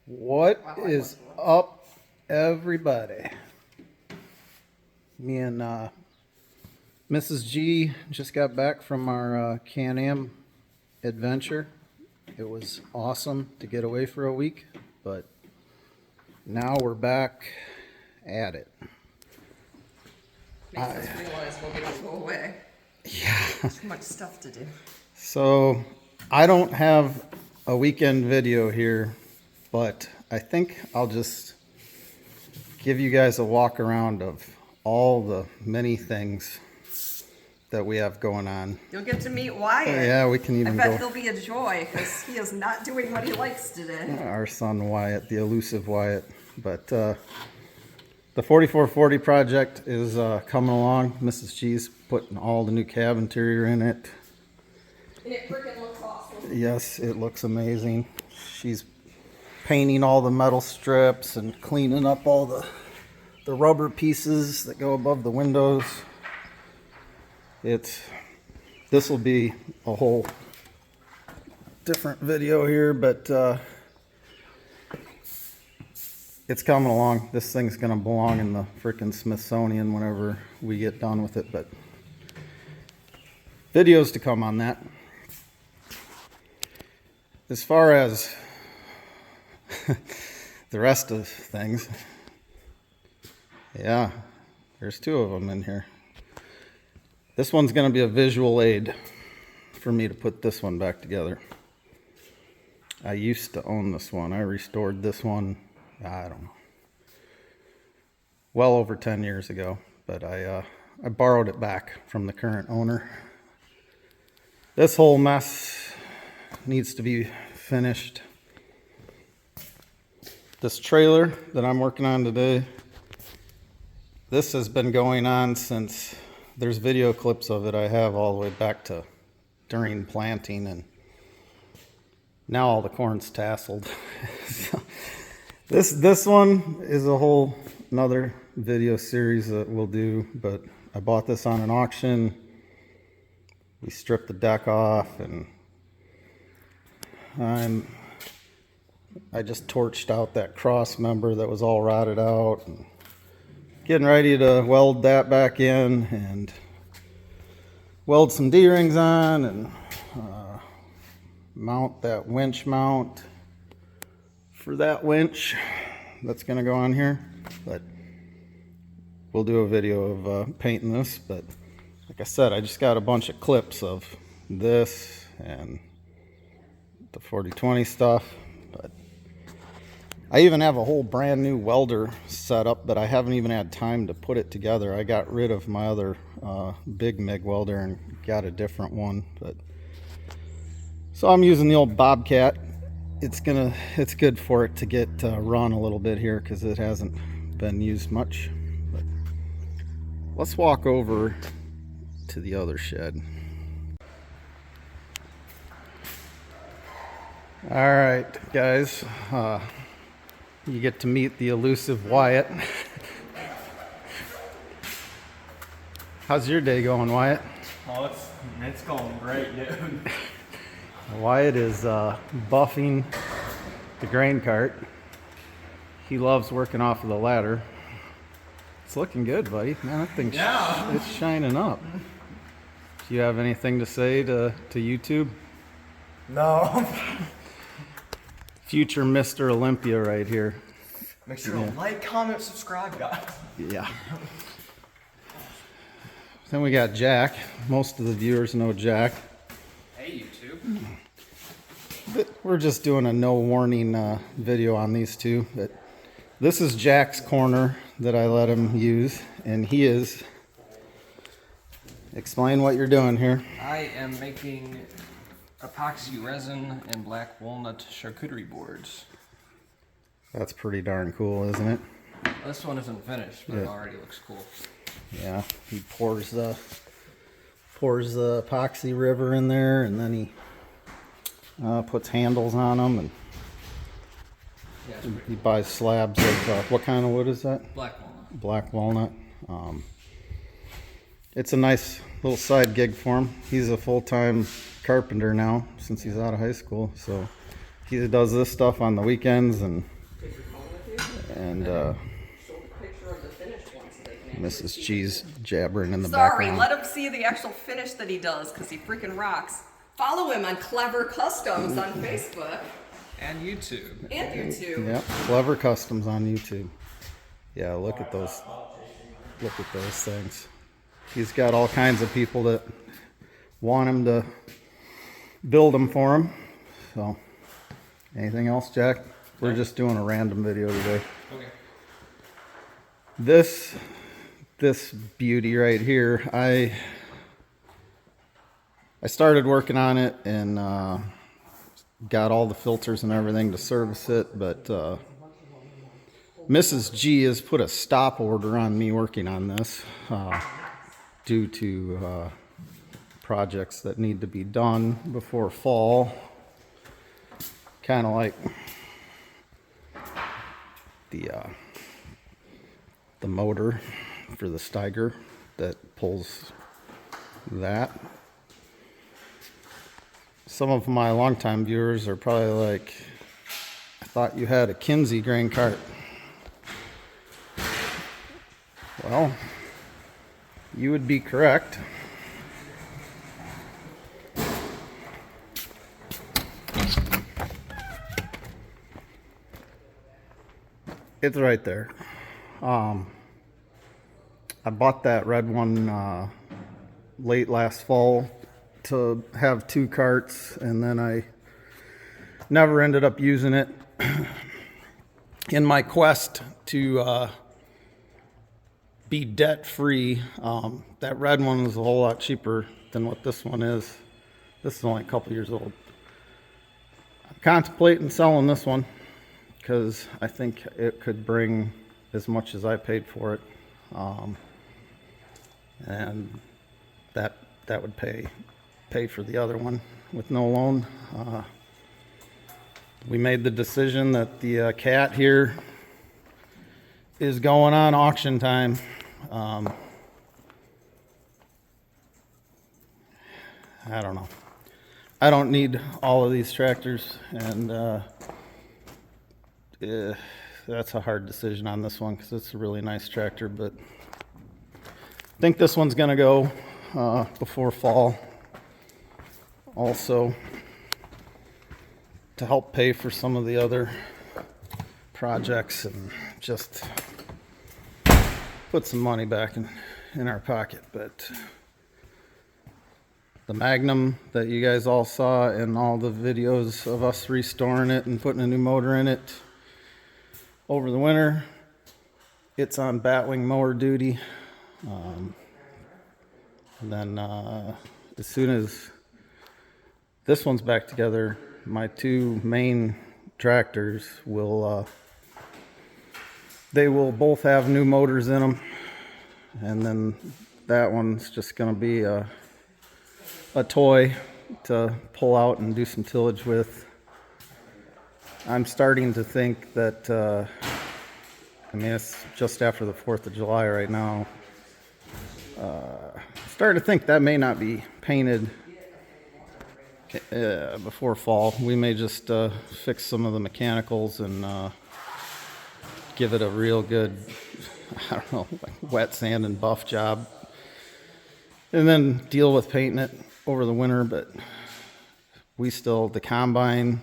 What is up, everybody? Me and Mrs. G just got back from our Can-Am adventure. It was awesome to get away for a week, but now we're back at it. Makes us realize we'll get to go away. Yeah. Too much stuff to do. So I don't have a weekend video here, but I think I'll just give you guys a walk around of all the many things that we have going on. You'll get to meet Wyatt. Yeah, we can even I bet he'll be a joy because he is not doing what he likes today. Our son Wyatt, the elusive Wyatt. But the 4440 project is coming along. Mrs. G's putting all the new cab interior in it. And it freaking looks awesome. Yes, it looks amazing. She's painting all the metal strips and cleaning up all the rubber pieces that go above the windows. This will be a whole different video here, but it's coming along. This thing's gonna belong in the freaking Smithsonian whenever we get done with it, but videos to come on that. As far as the rest of things, yeah, there's two of them in here. This one's going to be a visual aid for me to put this one back together. I used to own this one. I restored this one, I don't know, well over 10 years ago, but I borrowed it back from the current owner. This whole mess needs to be finished. This trailer that I'm working on today, this has been going on since, there's video clips of it I have all the way back to during planting, and now all the corn's tasseled. So this one is a whole another video series that we'll do, but I bought this on an auction. We stripped the deck off, and I just torched out that cross member that was all rotted out, and getting ready to weld that back in and weld some D-rings on and mount that winch mount for that winch that's going to go on here. But we'll do a video of painting this. But like I said, I just got a bunch of clips of this and the 4020 stuff. But I even have a whole brand new welder set up, but I haven't even had time to put it together. I got rid of my other big MIG welder and got a different one. But so I'm using the old Bobcat. It's good for it to get run a little bit here because it hasn't been used much. But let's walk over to the other shed. All right, guys. You get to meet the elusive Wyatt. How's your day going, Wyatt? Oh, it's going great, dude. Wyatt is buffing the grain cart. He loves working off of the ladder. It's looking good, buddy. Man, that thing's it's shining up. Do you have anything to say to YouTube? No. Future Mr. Olympia right here. Make sure to like, comment, subscribe, guys. Yeah. Then we got Jack. Most of the viewers know Jack. Hey, YouTube. But we're just doing a no warning video on these two. But this is Jack's corner that I let him use, and he is. Explain what you're doing here. I am making epoxy resin and black walnut charcuterie boards. That's pretty darn cool, isn't it? This one isn't finished, but it already looks cool. Yeah, he pours the epoxy river in there, and then he puts handles on them, and he buys slabs of what kind of wood is that? Black walnut. Black walnut. It's a nice little side gig for him. He's a full-time carpenter now since he's out of high school, so he does this stuff on the weekends, and And Show the picture of the finished one so they can actually Mrs. see G's jabbering in the Sorry, background. let him see the actual finish that he does, because he freaking rocks. Follow him on Clever Customs on Facebook And YouTube. and YouTube. Yep, Clever Customs on YouTube. Yeah, look at those. Look at those things. He's got all kinds of people that want him to build them for him. So, anything else, Jack? We're just doing a random video today. Okay. This beauty right here, I started working on it and got all the filters and everything to service it, but Mrs. G has put a stop order on me working on this due to projects that need to be done before fall. Kind of like the motor for the Steiger that pulls that. Some of my longtime viewers are probably like, I thought you had a Kinsey grain cart. Well, you would be correct. It's right there. I bought that red one late last fall to have 2 carts, and then I never ended up using it. In my quest to be debt free, that red one was a whole lot cheaper than what this one is. This is only a couple years old. I'm contemplating selling this one because I think it could bring as much as I paid for it, and that would pay for the other one with no loan. We made the decision that the cat here is going on auction time. I don't know. I don't need all of these tractors, and that's a hard decision on this one because it's a really nice tractor, but I think this one's going to go before fall. Also, to help pay for some of the other projects and just put some money back in our pocket. But the Magnum that you guys all saw in all the videos of us restoring it and putting a new motor in it over the winter, it's on batwing mower duty. And then as soon as this one's back together, my 2 main tractors will they will both have new motors in them, and then that one's just going to be a toy to pull out and do some tillage with. I'm starting to think that I mean, it's just after the 4th of July right now. Starting to think that may not be painted before fall. We may just fix some of the mechanicals and give it a real good, I don't know, like wet sand and buff job, and then deal with painting it over the winter. But the combine,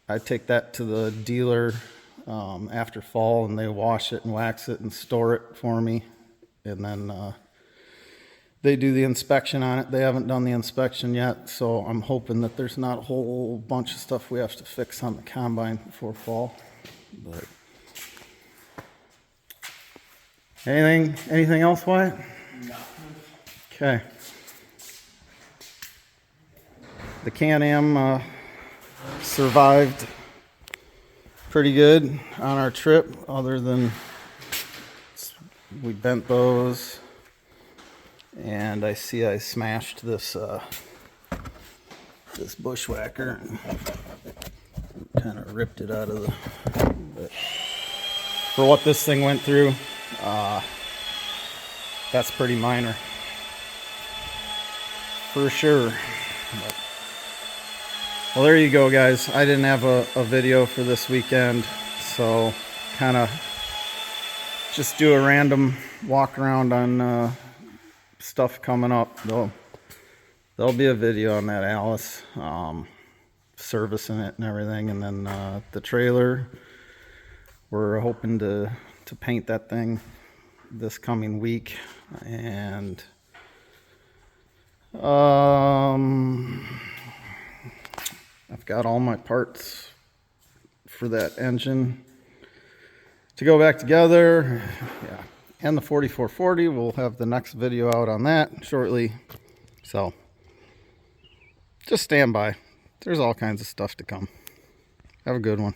I take that to the dealer after fall, and they wash it and wax it and store it for me, and then they do the inspection on it. They haven't done the inspection yet, so I'm hoping that there's not a whole bunch of stuff we have to fix on the combine before fall. But anything else, Wyatt? No. Okay. The Can-Am survived pretty good on our trip, other than we bent those. And I see I smashed this bushwhacker and kind of ripped it out of the. But for what this thing went through, that's pretty minor, for sure. But, well, there you go, guys. I didn't have a video for this weekend, so kind of just do a random walk around on stuff coming up. There'll be a video on that Alice, servicing it and everything, and then the trailer, we're hoping to paint that thing this coming week. And I've got all my parts for that engine to go back together. Yeah, and the 4440, we'll have the next video out on that shortly. So just stand by. There's all kinds of stuff to come. Have a good one.